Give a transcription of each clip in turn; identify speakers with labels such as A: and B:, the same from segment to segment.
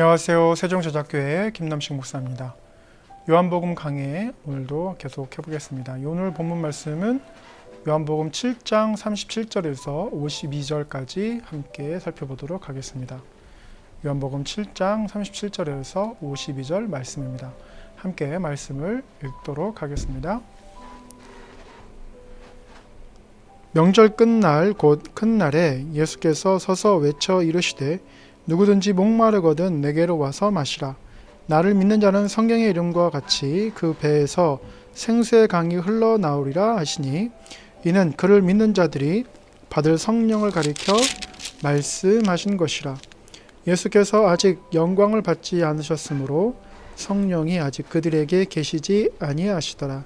A: 안녕하세요. 세종제작교회 김남식 목사입니다. 요한복음 강해 오늘도 계속 해보겠습니다. 오늘 본문 말씀은 요한복음 7장 37절에서 52절까지 함께 살펴보도록 하겠습니다. 요한복음 7장 37절에서 52절 말씀입니다. 함께 말씀을 읽도록 하겠습니다. 명절 끝날 곧 큰 날에 예수께서 서서 외쳐 이르시되 누구든지 목마르거든 내게로 와서 마시라. 나를 믿는 자는 성경의 이름과 같이 그 배에서 생수의 강이 흘러나오리라 하시니 이는 그를 믿는 자들이 받을 성령을 가리켜 말씀하신 것이라. 예수께서 아직 영광을 받지 않으셨으므로 성령이 아직 그들에게 계시지 아니하시더라.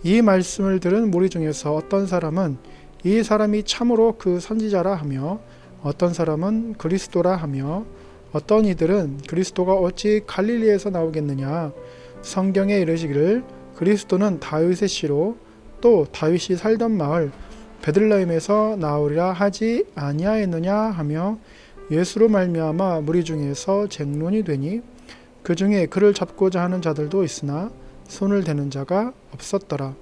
A: 이 말씀을 들은 무리 중에서 어떤 사람은 이 사람이 참으로 그 선지자라 하며 어떤 사람은 그리스도라 하며 어떤 이들은 그리스도가 어찌 갈릴리에서 나오겠느냐. 성경에 이르시기를 그리스도는 다윗의 씨로 또 다윗이 살던 마을 베들레헴에서 나오리라 하지 아니하였느냐 하며 예수로 말미암아 무리 중에서 쟁론이 되니 그 중에 그를 잡고자 하는 자들도 있으나 손을 대는 자가 없었더라.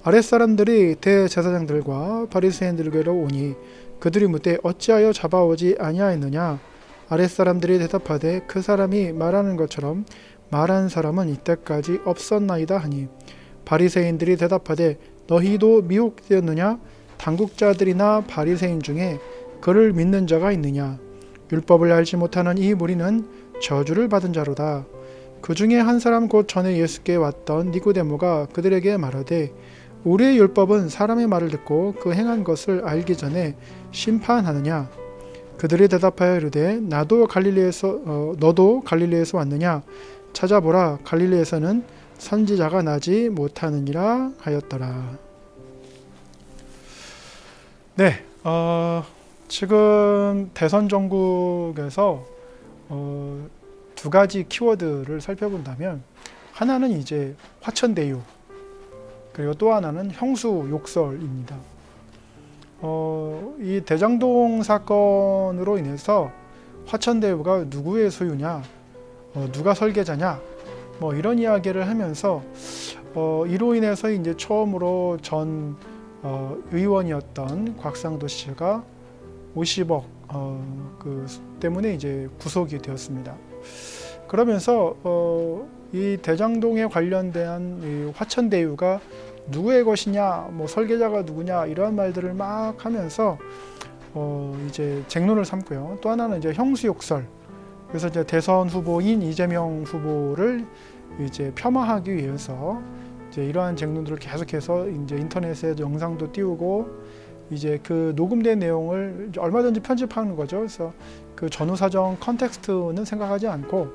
A: 아랫사람들이 대제사장들과 바리새인들에게로 오니 그들이 묻되 어찌하여 잡아오지 아니하였느냐. 아랫사람들이 대답하되 그 사람이 말하는 것처럼 말한 사람은 이때까지 없었나이다 하니 바리새인들이 대답하되 너희도 미혹되었느냐. 당국자들이나 바리새인 중에 그를 믿는 자가 있느냐. 율법을 알지 못하는 이 무리는 저주를 받은 자로다. 그 중에 한 사람 곧 전에 예수께 왔던 니고데모가 그들에게 말하되 우리의 율법은 사람의 말을 듣고 그 행한 것을 알기 전에 심판하느냐. 그들이 대답하여 이르되 너도 갈릴리에서 왔느냐. 찾아보라. 갈릴리에서는 선지자가 나지 못하느니라 하였더라. 네, 지금 대선 전국에서 두 가지 키워드를 살펴본다면 하나는 이제 화천대유, 그리고 또 하나는 형수 욕설입니다. 이 대장동 사건으로 인해서 화천대유가 누구의 소유냐, 누가 설계자냐, 뭐 이런 이야기를 하면서 이로 인해서 이제 처음으로 전 의원이었던 곽상도 씨가 50억 때문에 이제 구속이 되었습니다. 그러면서 이 대장동에 관련된 이 화천대유가 누구의 것이냐, 뭐 설계자가 누구냐 이러한 말들을 막 하면서 이제 쟁론을 삼고요. 또 하나는 이제 형수욕설. 그래서 이제 대선 후보인 이재명 후보를 이제 폄하하기 위해서 이제 이러한 쟁론들을 계속해서 이제 인터넷에 영상도 띄우고 이제 그 녹음된 내용을 얼마든지 편집하는 거죠. 그래서 그 전후 사정 컨텍스트는 생각하지 않고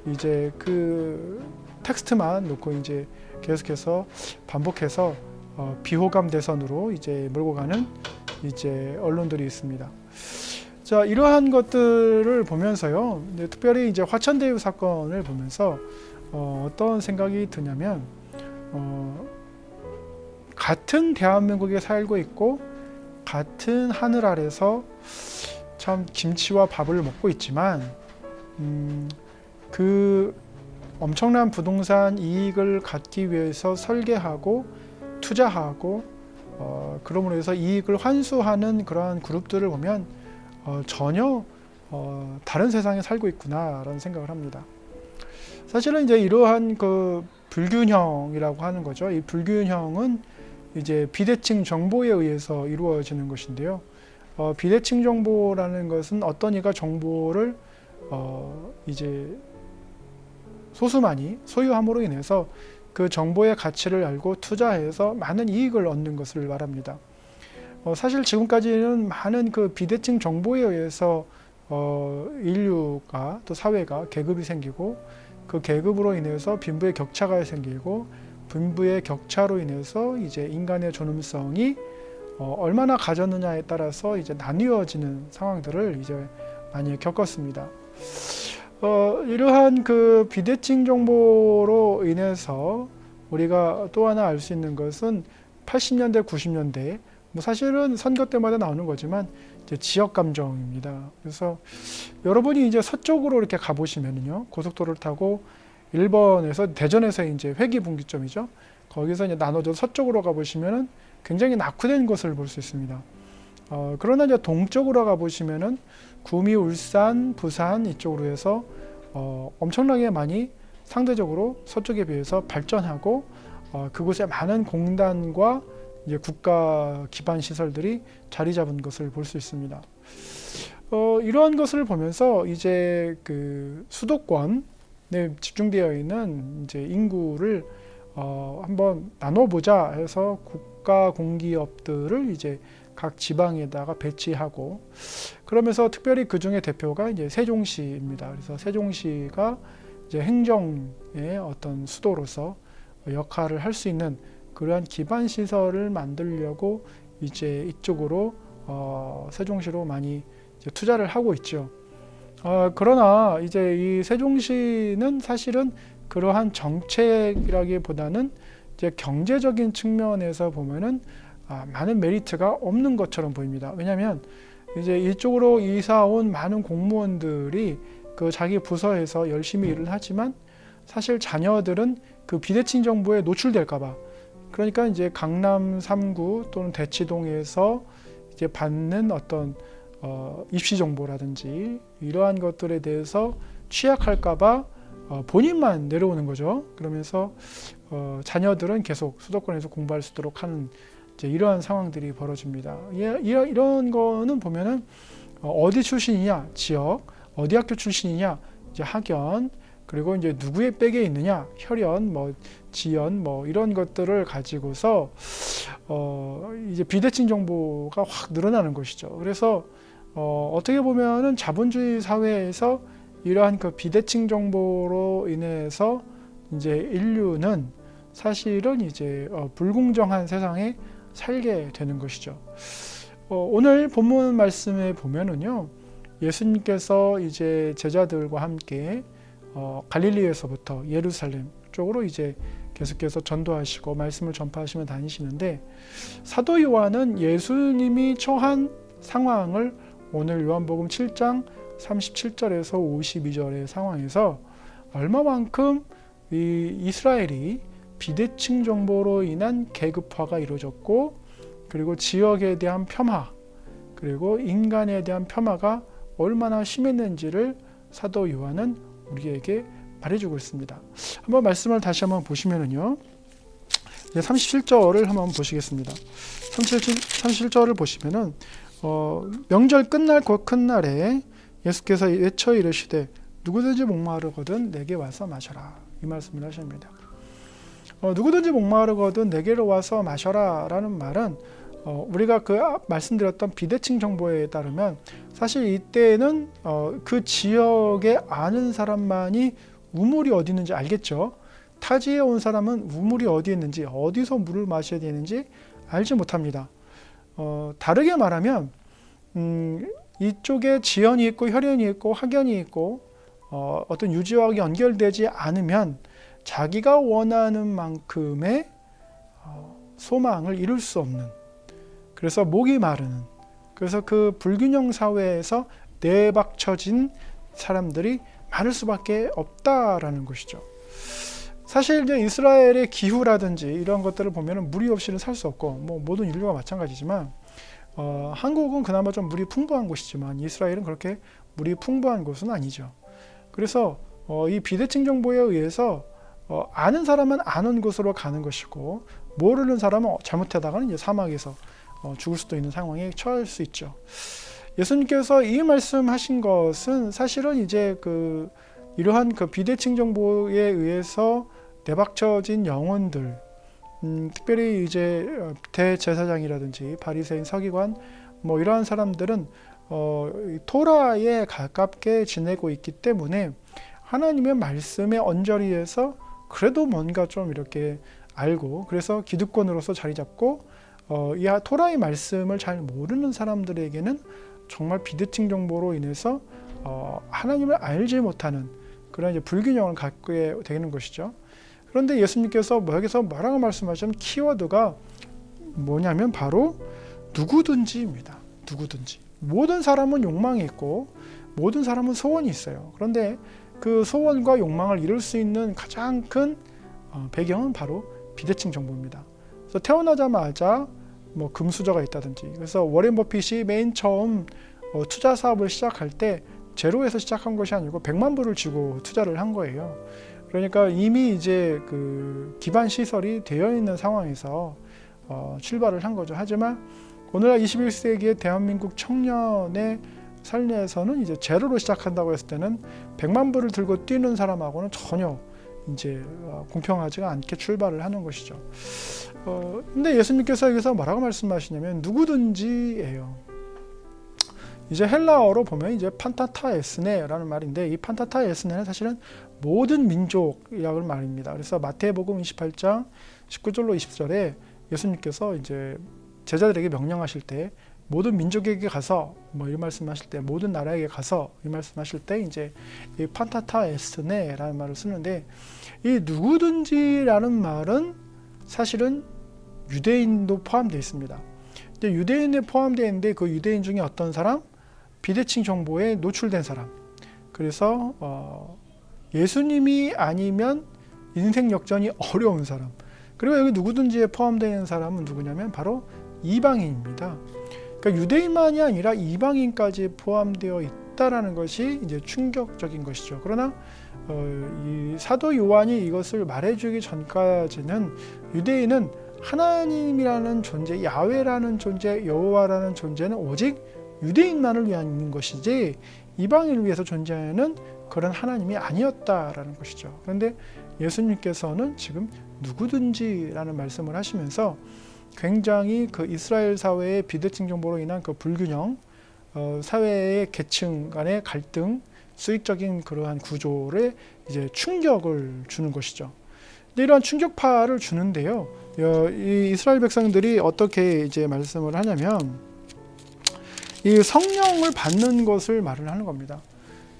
A: 이제 그 텍스트만 놓고 이제 계속해서 반복해서 비호감 대선으로 이제 몰고 가는 이제 언론들이 있습니다. 자, 이러한 것들을 보면서요, 특별히 이제 화천대유 사건을 보면서 어떤 생각이 드냐면 같은 대한민국에 살고 있고 같은 하늘 아래서 참 김치와 밥을 먹고 있지만 그 엄청난 부동산 이익을 갖기 위해서 설계하고 투자하고 그러므로 해서 이익을 환수하는 그러한 그룹들을 보면 전혀 다른 세상에 살고 있구나라는 생각을 합니다. 사실은 이제 이러한 그 불균형이라고 하는 거죠. 이 불균형은 이제 비대칭 정보에 의해서 이루어지는 것인데요. 비대칭 정보라는 것은 어떤 이가 정보를 이제 소수만이 소유함으로 인해서 그 정보의 가치를 알고 투자해서 많은 이익을 얻는 것을 말합니다. 사실 지금까지는 많은 그 비대칭 정보에 의해서 인류가 또 사회가 계급이 생기고 그 계급으로 인해서 빈부의 격차가 생기고 빈부의 격차로 인해서 이제 인간의 존엄성이 얼마나 가졌느냐에 따라서 이제 나뉘어지는 상황들을 이제 많이 겪었습니다. 이러한 그 비대칭 정보로 인해서 우리가 또 하나 알 수 있는 것은 80년대, 90년대 뭐 사실은 선거 때마다 나오는 거지만 이제 지역 감정입니다. 그래서 여러분이 이제 서쪽으로 이렇게 가보시면은요, 고속도로를 타고 일본에서 대전에서 이제 회기 분기점이죠. 거기서 이제 나눠져서 서쪽으로 가보시면은 굉장히 낙후된 것을 볼 수 있습니다. 그러나 이제 동쪽으로 가보시면은 구미, 울산, 부산 이쪽으로 해서 엄청나게 많이 상대적으로 서쪽에 비해서 발전하고 그곳에 많은 공단과 이제 국가 기반 시설들이 자리 잡은 것을 볼 수 있습니다. 이러한 것을 보면서 이제 그 수도권에 집중되어 있는 이제 인구를 한번 나눠보자 해서 국가 공기업들을 이제 각 지방에다가 배치하고, 그러면서 특별히 그 중에 대표가 이제 세종시입니다. 그래서 세종시가 이제 행정의 어떤 수도로서 역할을 할 수 있는 그러한 기반 시설을 만들려고 이제 이쪽으로 세종시로 많이 이제 투자를 하고 있죠. 그러나 이제 이 세종시는 사실은 그러한 정책이라기보다는 이제 경제적인 측면에서 보면은 많은 메리트가 없는 것처럼 보입니다. 왜냐하면 이제 이쪽으로 이사 온 많은 공무원들이 그 자기 부서에서 열심히 일을 하지만 사실 자녀들은 그 비대칭 정보에 노출될까봐, 그러니까 이제 강남 3구 또는 대치동에서 이제 받는 어떤 입시 정보라든지 이러한 것들에 대해서 취약할까봐 본인만 내려오는 거죠. 그러면서 자녀들은 계속 수도권에서 공부할 수 있도록 하는 이제 이러한 상황들이 벌어집니다. 이런 거는 보면은 어디 출신이냐, 지역, 어디 학교 출신이냐, 이제 학연, 그리고 이제 누구의 백에 있느냐, 혈연, 뭐 지연, 뭐 이런 것들을 가지고서 이제 비대칭 정보가 확 늘어나는 것이죠. 그래서 어떻게 보면은 자본주의 사회에서 이러한 그 비대칭 정보로 인해서 이제 인류는 사실은 이제 불공정한 세상에 살게 되는 것이죠. 오늘 본문 말씀에 보면은요, 예수님께서 이제 제자들과 함께 갈릴리에서부터 예루살렘 쪽으로 이제 계속해서 전도하시고 말씀을 전파하시며 다니시는데, 사도 요한은 예수님이 처한 상황을 오늘 요한복음 7장 37절에서 52절의 상황에서 얼마만큼 이 이스라엘이 비대칭 정보로 인한 계급화가 이루어졌고, 그리고 지역에 대한 폄하, 그리고 인간에 대한 폄하가 얼마나 심했는지를 사도 요한은 우리에게 말해주고 있습니다. 한번 말씀을 다시 한번 보시면은요, 37절을 한번 보시겠습니다. 37절을 보시면은 명절 끝날 곧 큰 날에 예수께서 외쳐 이르시되 누구든지 목마르거든 내게 와서 마셔라, 이 말씀을 하십니다. 누구든지 목마르거든 내게로 와서 마셔라 라는 말은 우리가 그 말씀드렸던 비대칭 정보에 따르면 사실 이때는 그 지역에 아는 사람만이 우물이 어디 있는지 알겠죠. 타지에 온 사람은 우물이 어디 있는지, 어디서 물을 마셔야 되는지 알지 못합니다. 다르게 말하면 이쪽에 지연이 있고 혈연이 있고 학연이 있고 어떤 유지와 연결되지 않으면 자기가 원하는 만큼의 소망을 이룰 수 없는, 그래서 목이 마르는, 그래서 그 불균형 사회에서 내박쳐진 사람들이 많을 수밖에 없다라는 것이죠. 사실 이제 이스라엘의 기후라든지 이런 것들을 보면 물이 없이는 살 수 없고, 뭐 모든 인류가 마찬가지지만 한국은 그나마 좀 물이 풍부한 곳이지만 이스라엘은 그렇게 물이 풍부한 곳은 아니죠. 그래서 이 비대칭 정보에 의해서 아는 사람은 아는 곳으로 가는 것이고, 모르는 사람은 잘못하다가는 이제 사막에서 죽을 수도 있는 상황에 처할 수 있죠. 예수님께서 이 말씀하신 것은 사실은 이제 이러한 그 비대칭 정보에 의해서 내박쳐진 영혼들, 특별히 이제 대제사장이라든지 바리새인, 서기관, 뭐 이러한 사람들은 토라에 가깝게 지내고 있기 때문에 하나님의 말씀의 언저리에서 그래도 뭔가 좀 이렇게 알고, 그래서 기득권으로서 자리 잡고 이 토라의 말씀을 잘 모르는 사람들에게는 정말 비대칭 정보로 인해서 하나님을 알지 못하는 그런 이제 불균형을 갖게 되는 것이죠. 그런데 예수님께서 여기서 뭐라고 말씀하시면 키워드가 뭐냐면 바로 누구든지입니다. 누구든지. 모든 사람은 욕망이 있고 모든 사람은 소원이 있어요. 그런데 그 소원과 욕망을 이룰 수 있는 가장 큰 배경은 바로 비대칭 정보입니다. 그래서 태어나자마자 뭐 금수저가 있다든지, 그래서 워렌 버핏이 맨 처음 투자 사업을 시작할 때 제로에서 시작한 것이 아니고 100만 불을 쥐고 투자를 한 거예요. 그러니까 이미 이제 그 기반 시설이 되어 있는 상황에서 출발을 한 거죠. 하지만 오늘날 21세기의 대한민국 청년의 삶에서는 이제 제로로 시작한다고 했을 때는 100만 불을 들고 뛰는 사람하고는 전혀 이제 공평하지가 않게 출발을 하는 것이죠. 근데 예수님께서 여기서 뭐라고 말씀하시냐면 누구든지예요. 이제 헬라어로 보면 이제 판타타에스네라는 말인데, 이 판타타에스네는 사실은 모든 민족이라는 말입니다. 그래서 마태복음 28장 19절로 20절에 예수님께서 이제 제자들에게 명령하실 때 모든 민족에게 가서 뭐 이 말씀하실 때, 모든 나라에게 가서 이 말씀하실 때 이제 이 판타타에스네라는 말을 쓰는데, 이 누구든지라는 말은 사실은 유대인도 포함되어 있습니다. 근데 유대인에 포함되어 있는데 그 유대인 중에 어떤 사람? 비대칭 정보에 노출된 사람. 그래서 예수님이 아니면 인생 역전이 어려운 사람. 그리고 여기 누구든지에 포함되는 사람은 누구냐면 바로 이방인입니다. 그러니까 유대인만이 아니라 이방인까지 포함되어 있다라는 것이 이제 충격적인 것이죠. 그러나 이 사도 요한이 이것을 말해주기 전까지는 유대인은 하나님이라는 존재, 야훼라는 존재, 여호와라는 존재는 오직 유대인만을 위한 것이지 이방인을 위해서 존재하는 그런 하나님이 아니었다라는 것이죠. 그런데 예수님께서는 지금 누구든지라는 말씀을 하시면서 굉장히 그 이스라엘 사회의 비대칭 정보로 인한 그 불균형, 사회의 계층 간의 갈등, 수익적인 그러한 구조에 이제 충격을 주는 것이죠. 이러한 충격파를 주는데요. 이 이스라엘 백성들이 어떻게 이제 말씀을 하냐면 이 성령을 받는 것을 말을 하는 겁니다.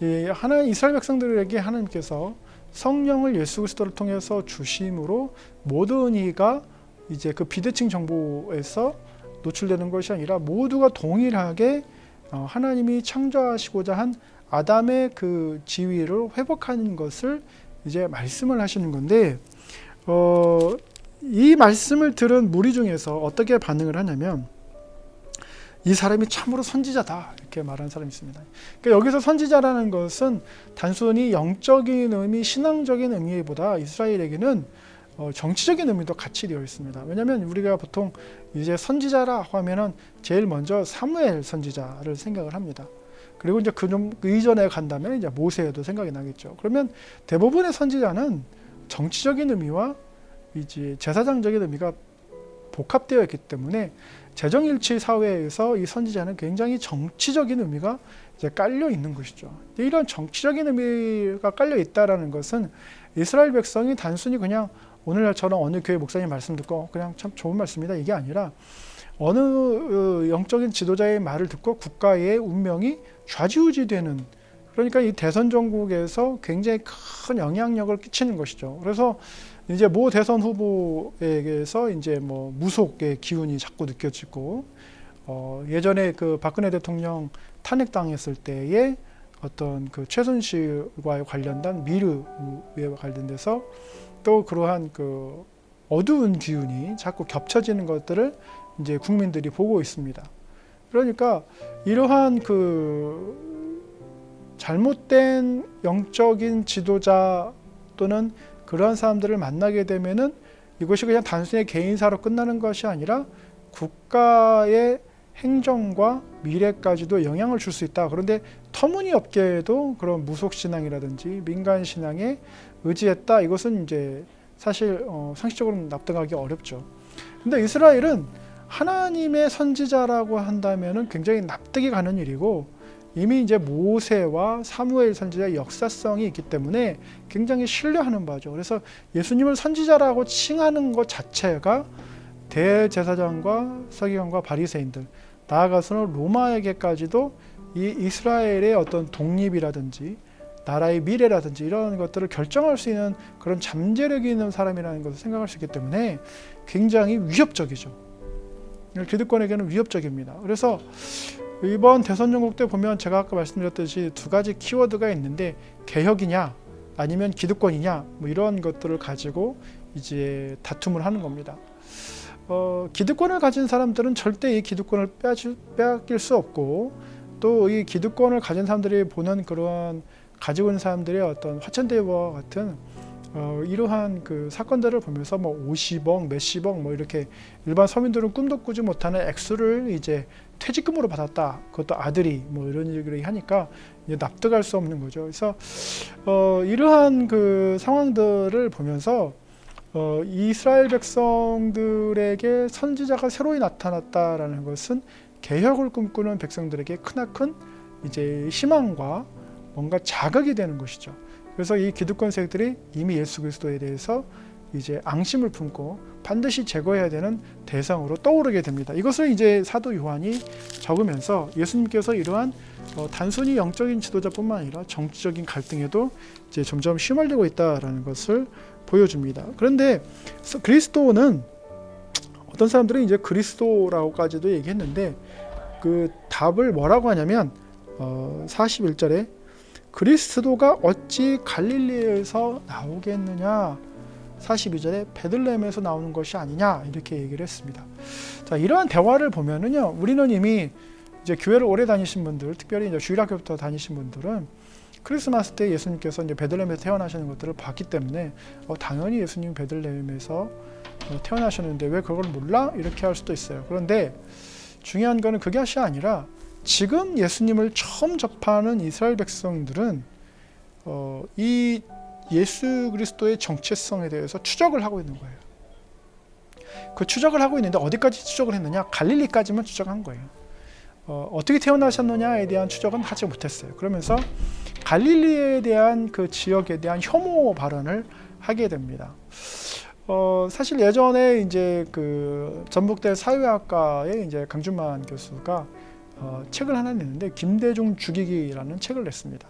A: 이스라엘 백성들에게 하나님께서 성령을 예수 그리스도를 통해서 주심으로 모든 이가 이제 그 비대칭 정보에서 노출되는 것이 아니라 모두가 동일하게 하나님이 창조하시고자 한 아담의 그 지위를 회복하는 것을 이제 말씀을 하시는 건데, 이 말씀을 들은 무리 중에서 어떻게 반응을 하냐면 이 사람이 참으로 선지자다 이렇게 말하는 사람이 있습니다. 그러니까 여기서 선지자라는 것은 단순히 영적인 의미, 신앙적인 의미보다 이스라엘에게는 정치적인 의미도 같이 되어 있습니다. 왜냐하면 우리가 보통 이제 선지자라 하면은 제일 먼저 사무엘 선지자를 생각을 합니다. 그리고 이제 그 이전에 간다면 이제 모세도 생각이 나겠죠. 그러면 대부분의 선지자는 정치적인 의미와 이제 제사장적인 의미가 복합되어 있기 때문에 재정일치 사회에서 이 선지자는 굉장히 정치적인 의미가 이제 깔려 있는 것이죠. 이런 정치적인 의미가 깔려 있다라는 것은 이스라엘 백성이 단순히 그냥 오늘날처럼 어느 교회 목사님 말씀 듣고 그냥 참 좋은 말씀이다 이게 아니라 어느 영적인 지도자의 말을 듣고 국가의 운명이 좌지우지되는, 그러니까 이 대선 정국에서 굉장히 큰 영향력을 끼치는 것이죠. 그래서 이제 모 대선 후보에게서 이제 뭐 무속의 기운이 자꾸 느껴지고, 예전에 그 박근혜 대통령 탄핵당했을 때의 어떤 그 최순실과 관련된 미르에 관련돼서 또 그러한 그 어두운 기운이 자꾸 겹쳐지는 것들을 이제 국민들이 보고 있습니다. 그러니까 이러한 그 잘못된 영적인 지도자 또는 그러한 사람들을 만나게 되면은 이것이 그냥 단순히 개인사로 끝나는 것이 아니라 국가의 행정과 미래까지도 영향을 줄 수 있다. 그런데 터무니없게도 그런 무속신앙이라든지 민간신앙에 의지했다. 이것은 이제 사실 상식적으로는 납득하기 어렵죠. 근데 이스라엘은 하나님의 선지자라고 한다면은 굉장히 납득이 가는 일이고, 이미 이제 모세와 사무엘 선지자의 역사성이 있기 때문에 굉장히 신뢰하는 바죠. 그래서 예수님을 선지자라고 칭하는 것 자체가 대제사장과 서기관과 바리새인들, 나아가서는 로마에게까지도 이 이스라엘의 어떤 독립이라든지 나라의 미래라든지 이런 것들을 결정할 수 있는 그런 잠재력이 있는 사람이라는 것을 생각할 수 있기 때문에 굉장히 위협적이죠. 기득권에게는 위협적입니다. 그래서 이번 대선 전국 때 보면 제가 아까 말씀드렸듯이 두 가지 키워드가 있는데 개혁이냐 아니면 기득권이냐 뭐 이런 것들을 가지고 이제 다툼을 하는 겁니다. 기득권을 가진 사람들은 절대 이 기득권을 빼앗길 수 없고 또 이 기득권을 가진 사람들이 보는 그러한 가지고 있는 사람들의 어떤 화천대유와 같은 이러한 그 사건들을 보면서 뭐 50억, 몇십억 뭐 이렇게 일반 서민들은 꿈도 꾸지 못하는 액수를 이제 퇴직금으로 받았다. 그것도 아들이 뭐 이런 얘기를 하니까 이제 납득할 수 없는 거죠. 그래서 이러한 그 상황들을 보면서 이스라엘 백성들에게 선지자가 새로이 나타났다라는 것은 개혁을 꿈꾸는 백성들에게 크나큰 이제 희망과 뭔가 자극이 되는 것이죠. 그래서 이 기득권 세력들이 이미 예수 그리스도에 대해서 이제 앙심을 품고 반드시 제거해야 되는 대상으로 떠오르게 됩니다. 이것을 이제 사도 요한이 적으면서 예수님께서 이러한 단순히 영적인 지도자뿐만 아니라 정치적인 갈등에도 이제 점점 휘말리고 있다라는 것을 보여줍니다. 그런데 그리스도는 어떤 사람들은 이제 그리스도라고까지도 얘기했는데 그 답을 뭐라고 하냐면 41절에 그리스도가 어찌 갈릴리에서 나오겠느냐 42절에 베들레헴에서 나오는 것이 아니냐 이렇게 얘기를 했습니다. 자, 이러한 대화를 보면은요, 우리는 이미 이제 교회를 오래 다니신 분들, 특별히 이제 주일학교부터 다니신 분들은 크리스마스 때 예수님께서 이제 베들레헴에서 태어나시는 것들을 봤기 때문에 당연히 예수님 베들레헴에서 태어나셨는데 왜 그걸 몰라? 이렇게 할 수도 있어요. 그런데 중요한 거는 그것이 아니라 지금 예수님을 처음 접하는 이스라엘 백성들은 이 예수 그리스도의 정체성에 대해서 추적을 하고 있는 거예요. 그 추적을 하고 있는데 어디까지 추적을 했느냐? 갈릴리까지만 추적한 거예요. 어떻게 태어나셨느냐에 대한 추적은 하지 못했어요. 그러면서 갈릴리에 대한 그 지역에 대한 혐오 발언을 하게 됩니다. 사실 예전에 이제 그 전북대 사회학과의 이제 강준만 교수가 책을 하나 냈는데 김대중 죽이기라는 책을 냈습니다.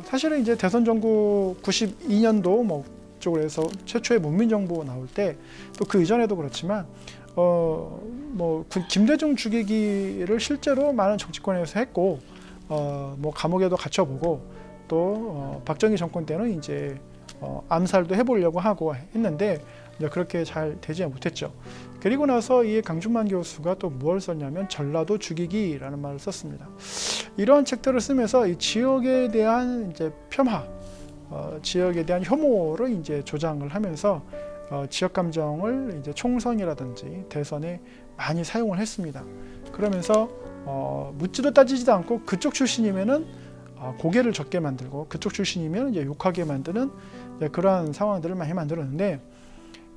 A: 사실은 이제 대선 정국 92년도 뭐 쪽으로 해서 최초의 문민정부 나올 때 또 그 이전에도 그렇지만 뭐 김대중 죽이기를 실제로 많은 정치권에서 했고 뭐 감옥에도 갇혀보고 또 박정희 정권 때는 이제 암살도 해보려고 하고 했는데 그렇게 잘 되지 못했죠. 그리고 나서 이 강준만 교수가 또 무엇을 썼냐면 전라도 죽이기라는 말을 썼습니다. 이러한 책들을 쓰면서 이 지역에 대한 이제 폄하, 지역에 대한 혐오를 이제 조장을 하면서 지역 감정을 이제 총선이라든지 대선에 많이 사용을 했습니다. 그러면서 묻지도 따지지도 않고 그쪽 출신이면은 고개를 젓게 만들고 그쪽 출신이면 이제 욕하게 만드는 그러한 상황들을 많이 만들었는데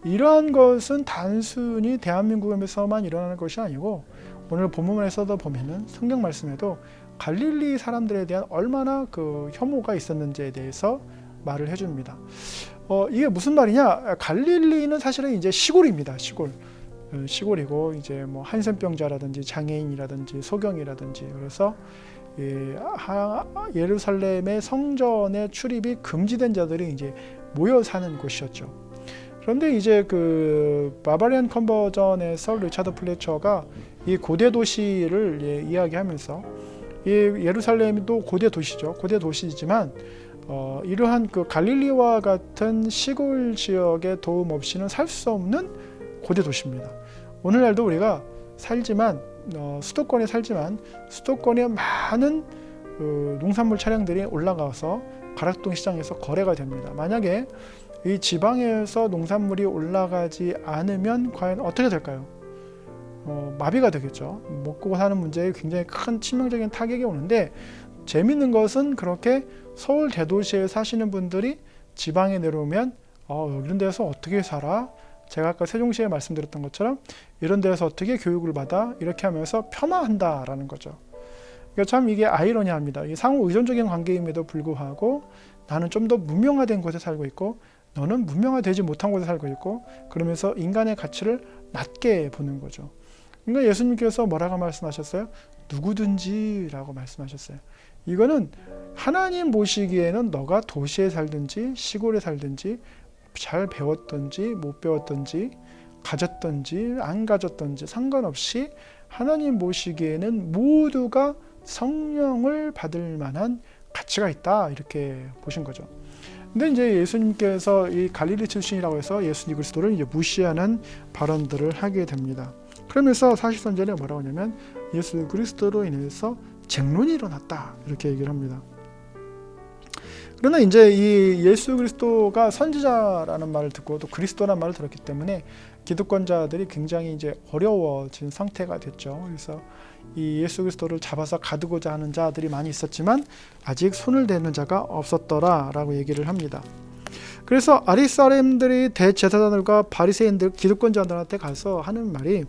A: 이러한 것은 단순히 대한민국에서만 일어나는 것이 아니고 오늘 본문에서도 보면은 성경 말씀에도 갈릴리 사람들에 대한 얼마나 그 혐오가 있었는지에 대해서 말을 해줍니다. 이게 무슨 말이냐? 갈릴리는 사실은 이제 시골입니다. 시골이고 이제 뭐 한센병자라든지 장애인이라든지 소경이라든지 그래서 예루살렘의 성전에 출입이 금지된 자들이 이제 모여 사는 곳이었죠. 그런데 이제 그 바바리안 컨버전에서 리차드 플래처가 이 고대 도시를 이야기하면서 이 예루살렘도 고대 도시죠. 고대 도시지만 이러한 그 갈릴리와 같은 시골 지역의 도움 없이는 살 수 없는 고대 도시입니다. 오늘날도 우리가 살지만 수도권에 살지만 수도권에 많은 농산물 차량들이 올라가서 가락동 시장에서 거래가 됩니다. 만약에 이 지방에서 농산물이 올라가지 않으면 과연 어떻게 될까요? 마비가 되겠죠. 먹고 사는 문제에 굉장히 큰 치명적인 타격이 오는데 재밌는 것은 그렇게 서울 대도시에 사시는 분들이 지방에 내려오면 이런 데서 어떻게 살아? 제가 아까 세종시에 말씀드렸던 것처럼 이런 데서 어떻게 교육을 받아? 이렇게 하면서 폄하한다라는 거죠. 그러니까 참 이게 아이러니합니다. 이 상호 의존적인 관계임에도 불구하고 나는 좀 더 문명화된 곳에 살고 있고 너는 문명화되지 못한 곳에 살고 있고 그러면서 인간의 가치를 낮게 보는 거죠. 그러니까 예수님께서 뭐라고 말씀하셨어요? 누구든지라고 말씀하셨어요. 이거는 하나님 보시기에는 너가 도시에 살든지 시골에 살든지 잘 배웠든지 못 배웠든지 가졌든지 안 가졌든지 상관없이 하나님 보시기에는 모두가 성령을 받을 만한 가치가 있다, 이렇게 보신 거죠. 근데 이제 예수님께서 이 갈릴리 출신이라고 해서 예수 그리스도를 이제 무시하는 발언들을 하게 됩니다. 그러면서 사실선전에 뭐라고 하냐면 예수 그리스도로 인해서 쟁론이 일어났다, 이렇게 얘기를 합니다. 그러나 이제 이 예수 그리스도가 선지자라는 말을 듣고 또 그리스도라는 말을 들었기 때문에 기득권자들이 굉장히 이제 어려워진 상태가 됐죠. 그래서 이 예수 그리스도를 잡아서 가두고자 하는 자들이 많이 있었지만 아직 손을 대는 자가 없었더라라고 얘기를 합니다. 그래서 아리 사람들이 대제사장들과 바리새인들, 기득권자들한테 가서 하는 말이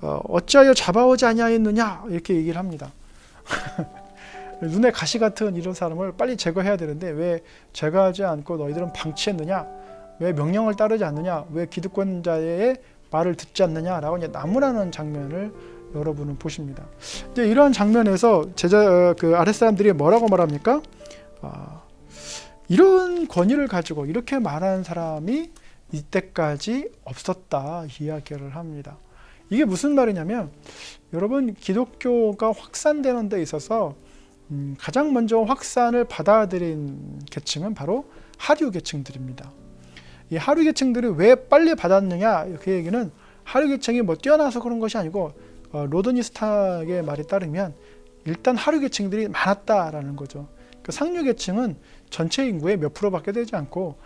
A: 어찌하여 잡아오지 아니하였느냐, 이렇게 얘기를 합니다. 눈에 가시 같은 이런 사람을 빨리 제거해야 되는데 왜 제거하지 않고 너희들은 방치했느냐, 왜 명령을 따르지 않느냐, 왜 기득권자의 말을 듣지 않느냐라고 이제 나무라는 장면을 여러분은 보십니다. 이제 이러한 장면에서 아랫사람들이 뭐라고 말합니까? 이런 권위를 가지고 이렇게 말하는 사람이 이때까지 없었다, 이야기를 합니다. 이게 무슨 말이냐면, 여러분, 기독교가 확산되는 데 있어서 가장 먼저 확산을 받아들인 계층은 바로 하류 계층들입니다. 이 하류 계층들이 왜 빨리 받았느냐, 그 얘기는 하류 계층이 뭐 뛰어나서 그런 것이 아니고 로드니스탁의 말에 따르면 일단 하류 계층들이 많았다라는 거죠. 그 상류 계층은 전체 인구의 몇 프로밖에 되지 않고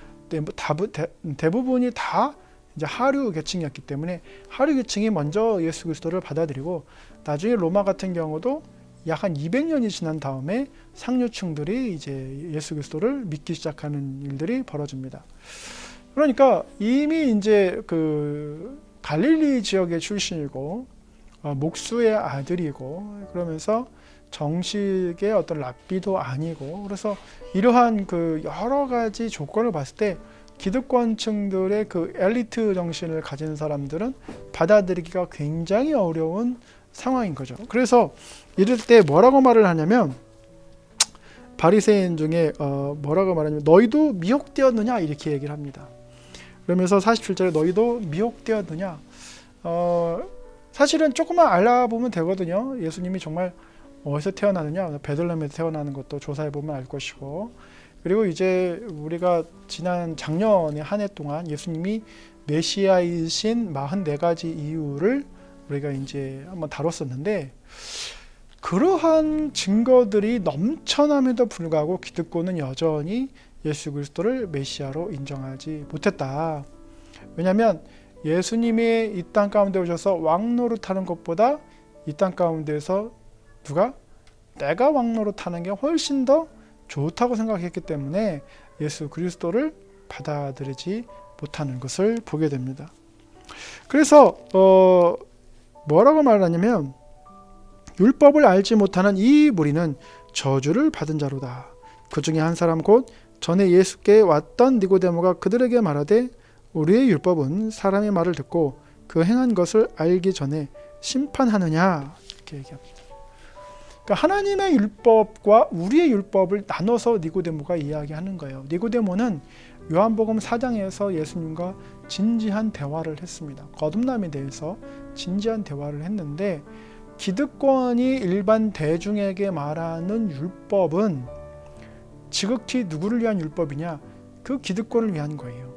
A: 대부분이 다 이제 하류 계층이었기 때문에 하류 계층이 먼저 예수 그리스도를 받아들이고, 나중에 로마 같은 경우도 약 한 200년이 지난 다음에 상류층들이 이제 예수 그리스도를 믿기 시작하는 일들이 벌어집니다. 그러니까 이미 이제 그 갈릴리 지역의 출신이고 목수의 아들이고, 그러면서 정식의 어떤 랍비도 아니고, 그래서 이러한 그 여러 가지 조건을 봤을 때 기득권층들의 그 엘리트 정신을 가진 사람들은 받아들이기가 굉장히 어려운 상황인 거죠. 그래서 이럴 때 뭐라고 말을 하냐면, 바리새인 중에 뭐라고 말하냐면 너희도 미혹되었느냐, 이렇게 얘기를 합니다. 그러면서 47절에 너희도 미혹되었느냐, 사실은 조금만 알아보면 되거든요. 예수님이 정말 어디서 태어나느냐, 베들레헴에서 태어나는 것도 조사해보면 알 것이고, 그리고 이제 우리가 지난 작년에 한 해 동안 예수님이 메시아이신 44가지 이유를 우리가 이제 한번 다뤘었는데, 그러한 증거들이 넘쳐남에도 불구하고 기득권은 여전히 예수 그리스도를 메시아로 인정하지 못했다. 왜냐하면 예수님이 이 땅 가운데 오셔서 왕노릇하는 것보다 이 땅 가운데서 누가 내가 왕노릇하는 게 훨씬 더 좋다고 생각했기 때문에 예수 그리스도를 받아들이지 못하는 것을 보게 됩니다. 그래서 뭐라고 말하냐면, 율법을 알지 못하는 이 무리는 저주를 받은 자로다. 그 중에 한 사람 곧 전에 예수께 왔던 니고데모가 그들에게 말하되 우리의 율법은 사람의 말을 듣고 그 행한 것을 알기 전에 심판하느냐, 이렇게 얘기합니다. 그러니까 하나님의 율법과 우리의 율법을 나눠서 니고데모가 이야기하는 거예요. 니고데모는 요한복음 4장에서 예수님과 진지한 대화를 했습니다. 거듭남에 대해서 진지한 대화를 했는데, 기득권이 일반 대중에게 말하는 율법은 지극히 누구를 위한 율법이냐? 그 기득권을 위한 거예요.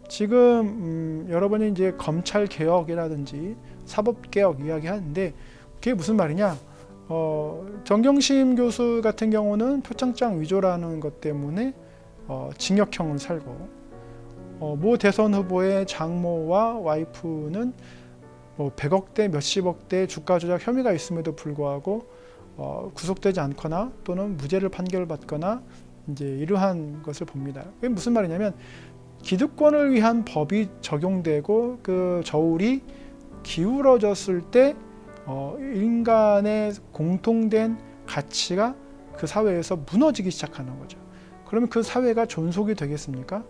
A: 지금 여러분이 이제 검찰 개혁이라든지 사법 개혁 이야기하는데 그게 무슨 말이냐? 정경심 교수 같은 경우는 표창장 위조라는 것 때문에 징역형을 살고, 모 대선 후보의 장모와 와이프는 100억대 몇십억대 주가 조작 혐의가 있음에도 불구하고 구속되지 않거나 또는 무죄를 판결받거나 이제 이러한 것을 봅니다. 그게 무슨 말이냐면, 기득권을 위한 법이 적용되고 그 저울이 기울어졌을 때 인간의 공통된 가치가 그 사회에서 무너지기 시작하는 거죠. 그러면 그 사회가 존속이 되겠습니까?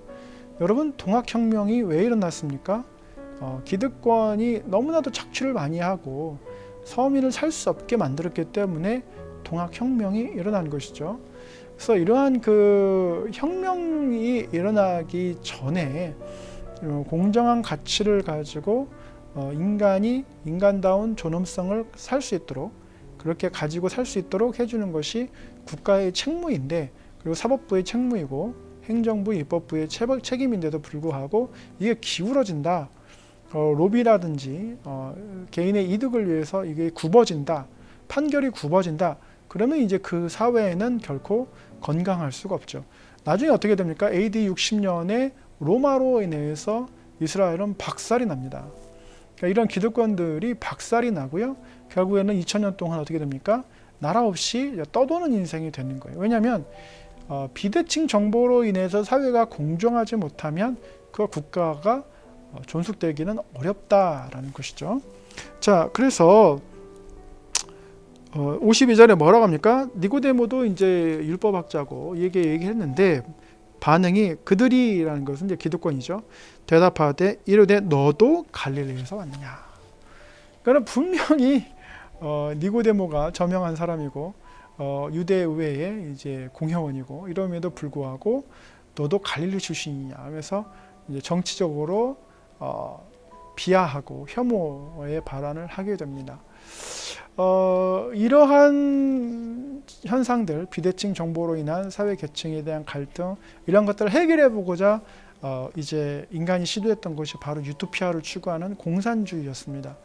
A: 여러분, 동학혁명이 왜 일어났습니까? 기득권이 너무나도 착취를 많이 하고 서민을 살 수 없게 만들었기 때문에 동학혁명이 일어난 것이죠. 그래서 이러한 그 혁명이 일어나기 전에 공정한 가치를 가지고 인간이 인간다운 존엄성을 살 수 있도록 그렇게 가지고 살 수 있도록 해주는 것이 국가의 책무인데, 그리고 사법부의 책무이고 행정부, 입법부의 책임인데도 불구하고 이게 기울어진다, 로비라든지 개인의 이득을 위해서 이게 굽어진다, 판결이 굽어진다, 그러면 이제 그 사회에는 결코 건강할 수가 없죠. 나중에 어떻게 됩니까? AD 60년에 로마로 인해서 이스라엘은 박살이 납니다. 그러니까 이런 기득권들이 박살이 나고요. 결국에는 2000년 동안 어떻게 됩니까? 나라 없이 떠도는 인생이 되는 거예요. 왜냐하면 비대칭 정보로 인해서 사회가 공정하지 못하면 그 국가가 존속되기는 어렵다라는 것이죠. 자, 그래서 52절에 뭐라고 합니까? 니고데모도 이제 율법학자고 얘기했는데 반응이 그들이라는 것은 이제 기득권이죠. 대답하되 이르되 너도 갈릴리에서 왔느냐. 그러니까 분명히 니고데모가 저명한 사람이고 유대 의회의 이제 공회원이고 이럼에도 불구하고 너도 갈릴리 출신이냐. 그래서 이제 정치적으로 비하하고 혐오의 발언을 하게 됩니다. 이러한 현상들, 비대칭 정보로 인한 사회 계층에 대한 갈등, 이런 것들을 해결해 보고자 이제 인간이 시도했던 것이 바로 유토피아를 추구하는 공산주의였습니다.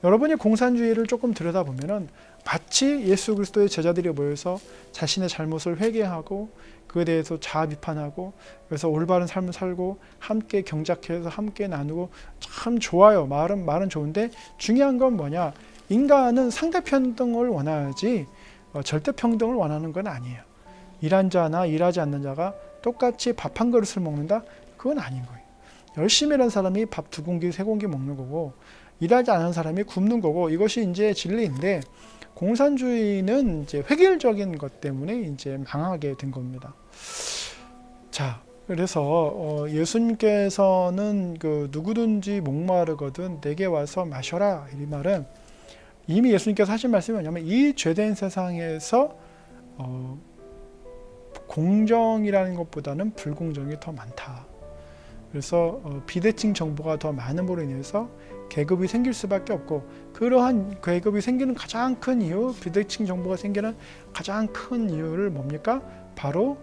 A: 여러분이 공산주의를 조금 들여다보면은 마치 예수 그리스도의 제자들이 모여서 자신의 잘못을 회개하고 그에 대해서 자아 비판하고 그래서 올바른 삶을 살고 함께 경작해서 함께 나누고 참 좋아요. 말은 좋은데 중요한 건 뭐냐? 인간은 상대평등을 원하지 절대평등을 원하는 건 아니에요. 일한 자나 일하지 않는 자가 똑같이 밥 한 그릇을 먹는다? 그건 아닌 거예요. 열심히 일한 사람이 밥 2공기, 3공기 먹는 거고 일하지 않은 사람이 굶는 거고, 이것이 이제 진리인데 공산주의는 이제 획일적인 것 때문에 이제 망하게 된 겁니다. 자, 그래서 예수님께서는 그 누구든지 목마르거든 내게 와서 마셔라, 이 말은 이미 예수님께서 하신 말씀이 뭐냐면 이 죄된 세상에서 공정이라는 것보다는 불공정이 더 많다. 그래서 비대칭 정보가 더 많음으로 인해서 계급이 생길 수밖에 없고, 그러한 계급이 생기는 가장 큰 이유, 비대칭 정보가 생기는 가장 큰 이유를 뭡니까? 바로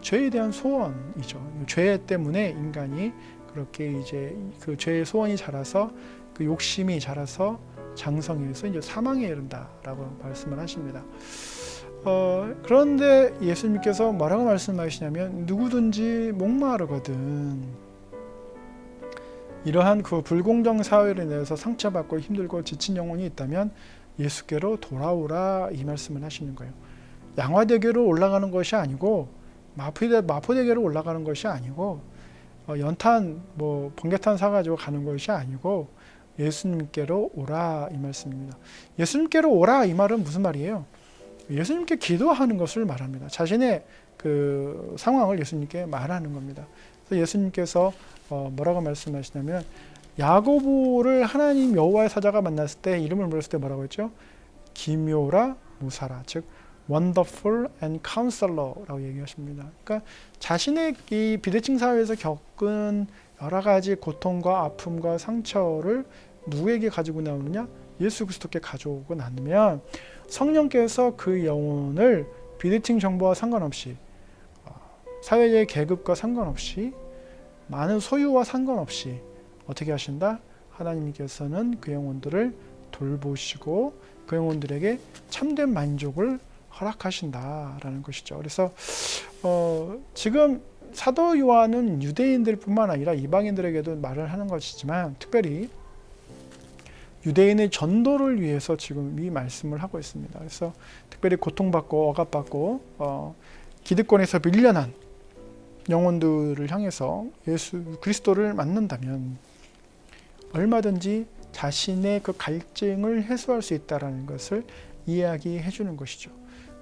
A: 죄에 대한 소원이죠. 죄 때문에 인간이 그렇게 이제 그 죄의 소원이 자라서 그 욕심이 자라서 장성해서 이제 사망에 이른다라고 말씀을 하십니다. 그런데 예수님께서 뭐라고 말씀하시냐면 누구든지 목마르거든, 이러한 그 불공정 사회로 인해서 상처받고 힘들고 지친 영혼이 있다면 예수께로 돌아오라, 이 말씀을 하시는 거예요. 양화대교로 올라가는 것이 아니고 마포대교로 올라가는 것이 아니고 연탄 번개탄 사가지고 가는 것이 아니고 예수님께로 오라, 이 말씀입니다. 예수님께로 오라, 이 말은 무슨 말이에요? 예수님께 기도하는 것을 말합니다. 자신의 그 상황을 예수님께 말하는 겁니다. 그래서 예수님께서 뭐라고 말씀하시냐면 야고보를 하나님 여호와의 사자가 만났을 때 이름을 물었을 때 뭐라고 했죠? 기묘라 무사라, 즉 Wonderful and Counselor라고 얘기하십니다. 그러니까 자신의 이 비대칭 사회에서 겪은 여러 가지 고통과 아픔과 상처를 누구에게 가지고 나오느냐? 예수 그리스도께 가져오고 나면 성령께서 그 영혼을 비대칭 정보와 상관없이 사회의 계급과 상관없이 많은 소유와 상관없이 어떻게 하신다? 하나님께서는 그 영혼들을 돌보시고 그 영혼들에게 참된 만족을 허락하신다라는 것이죠. 그래서 지금 사도 요한은 유대인들뿐만 아니라 이방인들에게도 말을 하는 것이지만 특별히 유대인의 전도를 위해서 지금 이 말씀을 하고 있습니다. 그래서 특별히 고통받고 억압받고 기득권에서 밀려난 영혼들을 향해서 예수 그리스도를 만난다면 얼마든지 자신의 그 갈증을 해소할 수 있다는 것을 이야기해 주는 것이죠.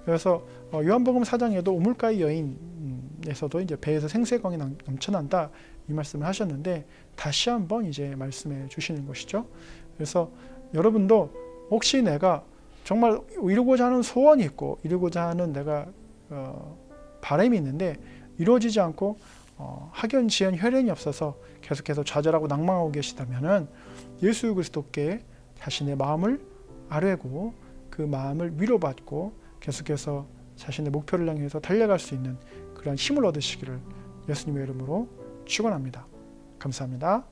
A: 그래서 요한복음 4장에도 우물가의 여인에서도 이제 배에서 생수의 강이 넘쳐난다, 이 말씀을 하셨는데 다시 한번 이제 말씀해 주시는 것이죠. 그래서 여러분도 혹시 내가 정말 이루고자 하는 소원이 있고 이루고자 하는 내가 바람이 있는데 이루어지지 않고 학연지연 혈연이 없어서 계속해서 좌절하고 낭망하고 계시다면은 예수 그리스도께 자신의 마음을 아뢰고 그 마음을 위로받고 계속해서 자신의 목표를 향해서 달려갈 수 있는 그런 힘을 얻으시기를 예수님의 이름으로 축원합니다. 감사합니다.